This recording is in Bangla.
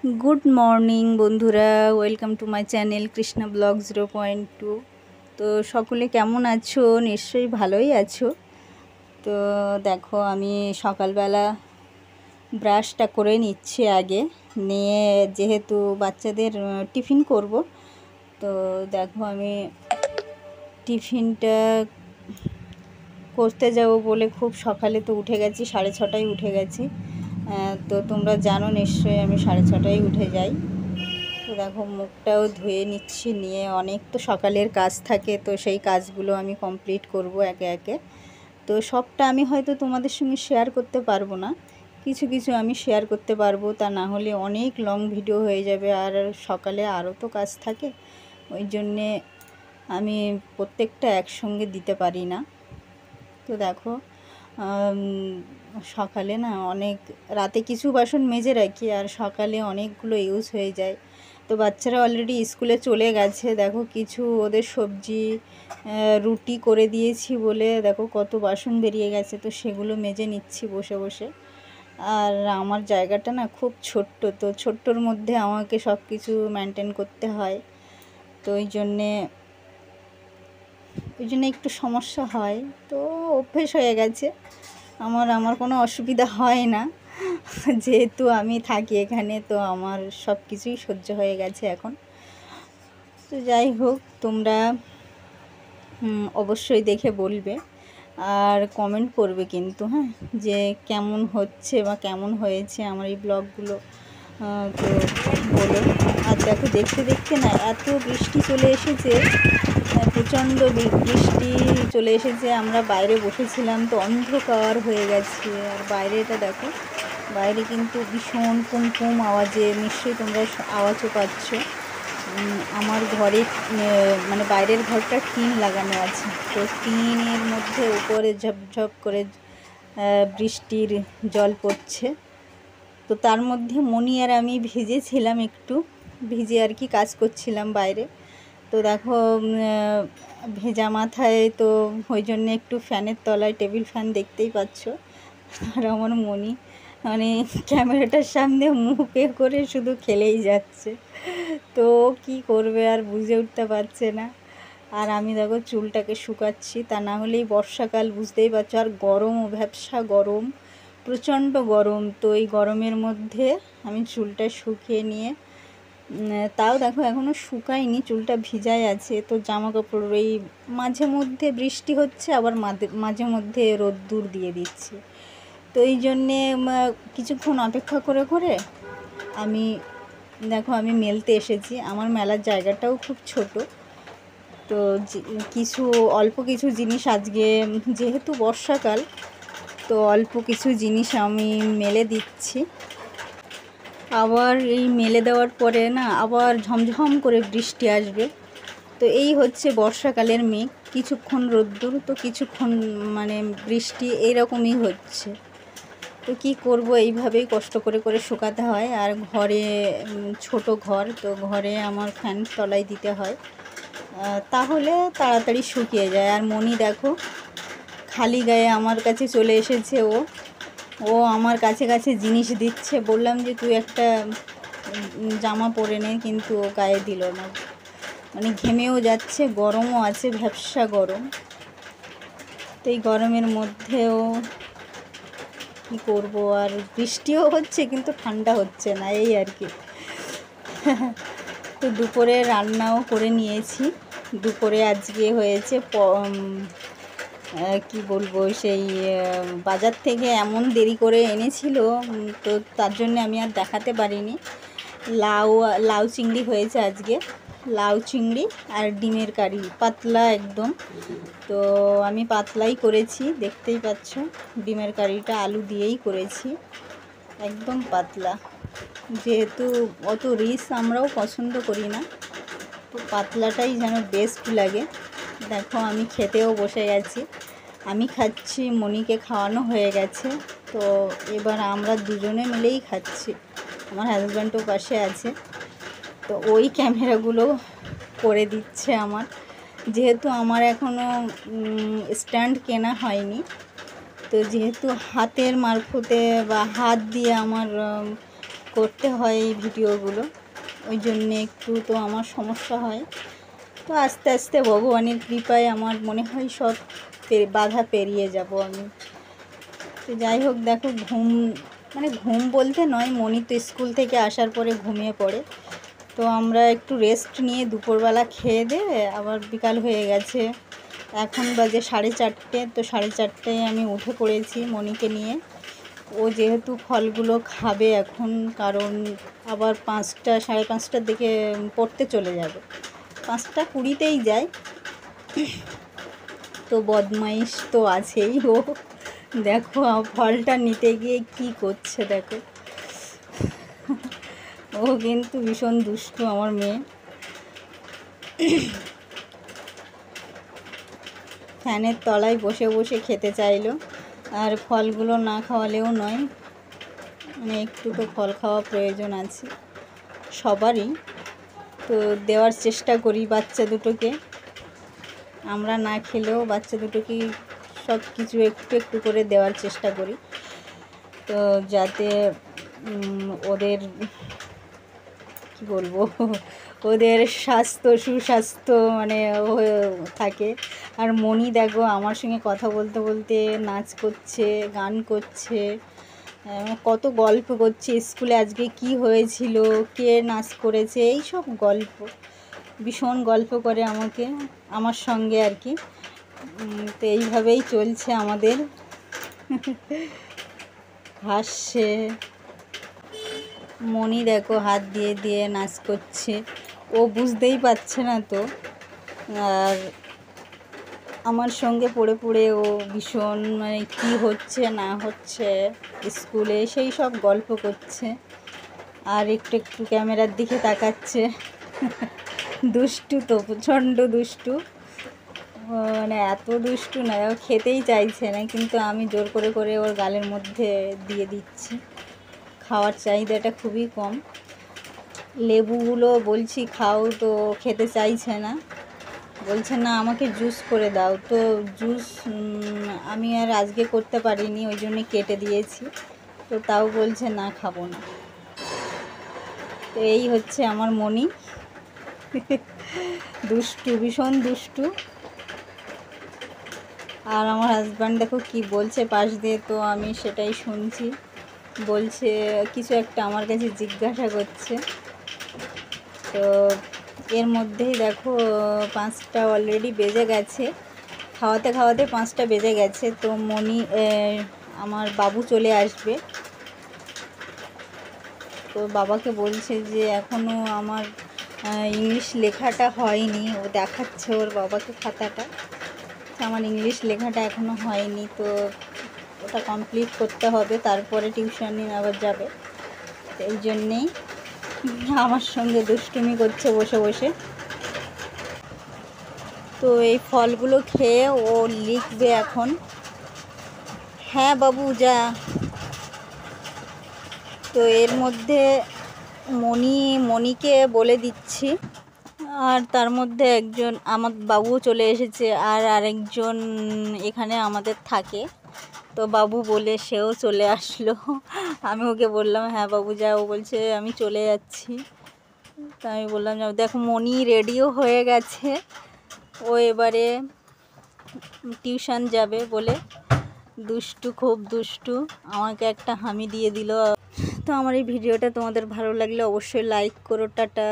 गुड मर्निंग बंधुरा welcome to my channel Krishna blog 0.2। तो सकले केमन आछो? निश्चयई भालोई आछो। तो देखो आमी सकाल बेला ब्राशटा करे निচ্ছি आगे निये जेहेतु बाच्चादेर टिफिन करब। तो देखो आमी टिफिनटा करते जाबो बोले खूब सकाले तो उठे गेছি, 6:30টায় उठे गेছি। तो তোমরা জানো নিশ্চয়ই আমি 6:30টায় উঠে যাই। তো দেখো মুখটাও ধুয়ে নিচ্ছি, নিয়ে অনেক তো সকালের কাজ থাকে, তো সেই কাজগুলো আমি কমপ্লিট করব একে একে। তো সবটা আমি হয়তো তোমাদের সঙ্গে শেয়ার করতে পারবো না, কিছু কিছু আমি শেয়ার করতে পারবো, তা না হলে অনেক লং ভিডিও হয়ে যাবে, আর সকালে আরও তো কাজ থাকে, ওই জন্যে আমি প্রত্যেকটা একসঙ্গে দিতে পারি না। তো দেখো সকালে না অনেক রাতে কিছু বাসন মেজে রাখি, আর সকালে অনেকগুলো ইউজ হয়ে যায়। তো বাচ্চারা অলরেডি স্কুলে চলে গেছে, দেখো কিছু ওদের সবজি রুটি করে দিয়েছি বলে দেখো কত বাসন বেরিয়ে গেছে, তো সেগুলো মেজে নিচ্ছি বসে বসে। আর আমার জায়গাটা না খুব ছোট্ট, তো ছোট্টর মধ্যে আমাকে সব কিছু মেনটেন করতে হয়, তো ওই জন্যে একটু সমস্যা হয়। তো অভ্যেস হয়ে গেছে আমার কোনো অসুবিধা হয় না, যেহেতু আমি থাকি এখানে, তো আমার সব কিছুই সহ্য হয়ে গেছে এখন। তো যাই হোক, তোমরা অবশ্যই দেখে বলবে আর কমেন্ট করবে কিন্তু, হ্যাঁ, যে কেমন হচ্ছে বা কেমন হয়েছে আমার এই ব্লগগুলো, তো বলো। আর দেখো দেখতে দেখতে না এত বৃষ্টি চলে এসেছে, প্রচণ্ড বৃষ্টি চলে এসেছে। আমরা বাইরে বসেছিলাম, তো অন্ধকার হয়ে গেছে, আর বাইরেটা দেখো, বাইরে কিন্তু ভীষণ কুমকুম আওয়াজে, নিশ্চয়ই তোমরা আওয়াজও পাচ্ছ। আমার ঘরে মানে বাইরের ঘরটা টিন লাগানো আছে, তো টিনের মধ্যে উপরে ঝপঝপ করে বৃষ্টির জল পড়ছে। তো তার মধ্যে মনি আর আমি ভিজেছিলাম, একটু ভিজে আর কি কাজ করছিলাম বাইরে। তো দেখো ভেজা মাথায়, তো ওই জন্যে একটু ফ্যানের তলায়, টেবিল ফ্যান দেখতেই পাচ্ছ। আর আমার মনি মানে ক্যামেরাটার সামনে মুখে করে শুধু খেলেই যাচ্ছে, তো কি করবে আর বুঝে উঠতে পারছে না। আর আমি দেখো চুলটাকে শুকাচ্ছি, তা না হলেই বর্ষাকাল, বুঝতেই পারছো, আর গরমও ভ্যাপসা গরম, প্রচণ্ড গরম। তো এই গরমের মধ্যে আমি চুলটা শুকিয়ে নিয়ে, তাও দেখো এখনও শুকায়নি, চুলটা ভিজাই আছে। তো জামা কাপড় এই মাঝে মধ্যে বৃষ্টি হচ্ছে, আবার মাঝে মধ্যে রোদ্দুর দিয়ে দিচ্ছে, তো এই জন্যে কিছুক্ষণ অপেক্ষা করে করে আমি দেখো আমি মেলতে এসেছি। আমার মেলার জায়গাটাও খুব ছোট, তো কিছু অল্প কিছু জিনিস আজকে যেহেতু বর্ষাকাল, তো অল্প কিছু জিনিস আমি মেলে দিচ্ছি। আবার এই মেলে দেওয়ার পরে না আবার ঝমঝম করে বৃষ্টি আসবে, তো এই হচ্ছে বর্ষাকালের মেঘ, কিছুক্ষণ রোদ্দুর তো কিছুক্ষণ মানে বৃষ্টি, এইরকমই হচ্ছে। তো কি করব, এইভাবেই কষ্ট করে করে শুকাতে হয়। আর ঘরে ছোট ঘর, তো ঘরে আমার ফ্যান তলায় দিতে হয়, তাহলে তাড়াতাড়ি শুকিয়ে যায়। আর মনি দেখো খালি গায়ে আমার কাছে চলে এসেছে, ও আমার কাছে কাছে জিনিস দিচ্ছে। বললাম যে তুই একটা জামা পরে নে, কিন্তু ও গায়ে দিল না, মানে ঘেমেও যাচ্ছে, গরমও আছে, ভ্যাপসা গরম। তো এই গরমের মধ্যেও কী করবো, আর বৃষ্টিও হচ্ছে কিন্তু ঠান্ডা হচ্ছে না, এই আর কি। তো দুপুরে রান্নাও করে নিয়েছি। দুপুরে আজকে হয়েছে কি বলবো, সেই বাজার থেকে এমন দেরি করে এনেছিল, তো তার জন্য আমি আর দেখাতে পারিনি। লাউ চিংড়ি হয়েছে আজকে, লাউ চিংড়ি আর ডিমের কারি, পাতলা একদম। তো আমি পাতলাই করেছি, দেখতেই পাচ্ছ। ডিমের কারিটা আলু দিয়েই করেছি, একদম পাতলা, যেহেতু অত রিচ আমরাও পছন্দ করি না, তো পাতলাটাই যেন বেস্ট লাগে। দেখো আমি খেতেও বসে গেছি, আমি খাচ্ছি, মনিকে খাওয়ানো হয়ে গেছে, তো এবার আমরা দুজনে মিলেই খাচ্ছি। আমার হাজব্যান্ডও পাশে আছে, তো ওই ক্যামেরাগুলো করে দিচ্ছে আমার, যেহেতু আমার এখনও স্ট্যান্ড কেনা হয়নি, তো যেহেতু হাতের মারফতে বা হাত দিয়ে আমার করতে হয় এই ভিডিওগুলো, ওই জন্যে একটু তো আমার সমস্যা হয়। তো আস্তে আস্তে ভগবানের কৃপায় আমার মনে হয় সব বাধা পেরিয়ে যাব আমি। তো যাই হোক, দেখো ঘুম বলতে নয়, মনি তো স্কুল থেকে আসার পরে ঘুমিয়ে পড়ে। তো আমরা একটু রেস্ট নিয়ে দুপুরবেলা খেয়ে দিয়ে আবার বিকাল হয়ে গেছে, এখন বাজে 4:30। তো 4:30টায় আমি উঠে পড়েছি মনিকে নিয়ে। ও যেহেতু ফলগুলো খাবে এখন, কারণ আবার 5টা 5:30টার দিকে পড়তে চলে যাবে, 5:20তেই যায়। তো বদমাইশ তো আছেই ও, দেখো ফলটা নিতে গিয়ে কি করছে দেখো। ও কিন্তু ভীষণ দুষ্টু আমার মেয়ে। ফ্যানের তলায় বসে বসে খেতে চাইলো, আর ফলগুলো না খাওয়ালেও নয়, মানে একটু তো ফল খাওয়া প্রয়োজন আছে সবারই। তো দেওয়ার চেষ্টা করি বাচ্চা দুটোকে, আমরা না খেলেও বাচ্চা দুটোকে সব কিছু একটু একটু করে দেওয়ার চেষ্টা করি, তো যাতে ওদের কি বলবো, ওদের সুস্বাস্থ্য মানে থাকে। আর মনি দেখো আমার সঙ্গে কথা বলতে বলতে নাচ করছে, গান করছে, কত গল্প করছে, স্কুলে আজকে কি হয়েছিল, কে নাচ করেছে, এই সব গল্প, ভীষণ গল্প করে আমার সঙ্গে আর কি। তো এইভাবেই চলছে আমাদের, হাসছে। মনি দেখো হাত দিয়ে দিয়ে নাচ করছে, ও বুঝতেই পারছে না তো, আর আমার সঙ্গে পড়ে পড়ে ও ভীষণ মানে কী হচ্ছে না হচ্ছে স্কুলে সেই সব গল্প করছে, আর একটু একটু ক্যামেরার দিকে তাকাচ্ছে। দুষ্টু তো, প্রচণ্ড দুষ্টু, মানে এত দুষ্টু না, ও খেতেই চাইছে না, কিন্তু আমি জোর করে করে ওর গালের মধ্যে দিয়ে দিচ্ছি। খাওয়ার চাহিদাটা খুবই কম, লেবুগুলো বলছি খাও, তো খেতে চাইছে না, বলছে না আমাকে জুস করে দাও। তো জুস আমি আর আজকে করতে পারিনি, ওই জন্য কেটে দিয়েছি, তো তাও বলছে না খাবো না। তো এই হচ্ছে আমার মনি, দুষ্টু, ভীষণ দুষ্টু। আর আমার হাজব্যান্ড দেখো কি বলছে পাশ দিয়ে, তো আমি সেটাই শুনছি, বলছে কিছু একটা আমার কাছে জিজ্ঞাসা করছে। তো এর মধ্যেই দেখো 5টা অলরেডি বেজে গেছে, খাওয়াতে খাওয়াতে 5টা বেজে গেছে। তো মনি আমার বাবু চলে আসবে, তো বাবাকে বলছে যে এখনও আমার ইংলিশ লেখাটা হয়নি, ও দেখাচ্ছে ওর বাবাকে খাতাটা, আমার ইংলিশ লেখাটা এখনও হয়নি, তো ওটা কমপ্লিট করতে হবে, তারপরে টিউশনে আবার যাবে। এই জন্যেই আমার সঙ্গে দুষ্টুমি করছে বসে বসে। তো এই ফলগুলো খেয়ে ও লিখবে এখন। হ্যাঁ বাবু যা। তো এর মধ্যে মনিকে বলে দিচ্ছি, আর তার মধ্যে একজন আমার বাবু চলে এসেছে, আর আরেকজন এখানে আমাদের থাকে, তো বাবু বলে সেও চলে আসলো। আমি ওকে বললাম হ্যাঁ বাবু যা, ও বলছে আমি চলে যাচ্ছি। তো আমি বললাম যাও। দেখো মনি রেডিও হয়ে গেছে, ও এবারে টিউশন যাবে বলে, দুষ্টু, খুব দুষ্টু, আমাকে একটা হামি দিয়ে দিল। তো আমার এই ভিডিওটা তোমাদের ভালো লাগলে অবশ্যই লাইক করো, টাটা।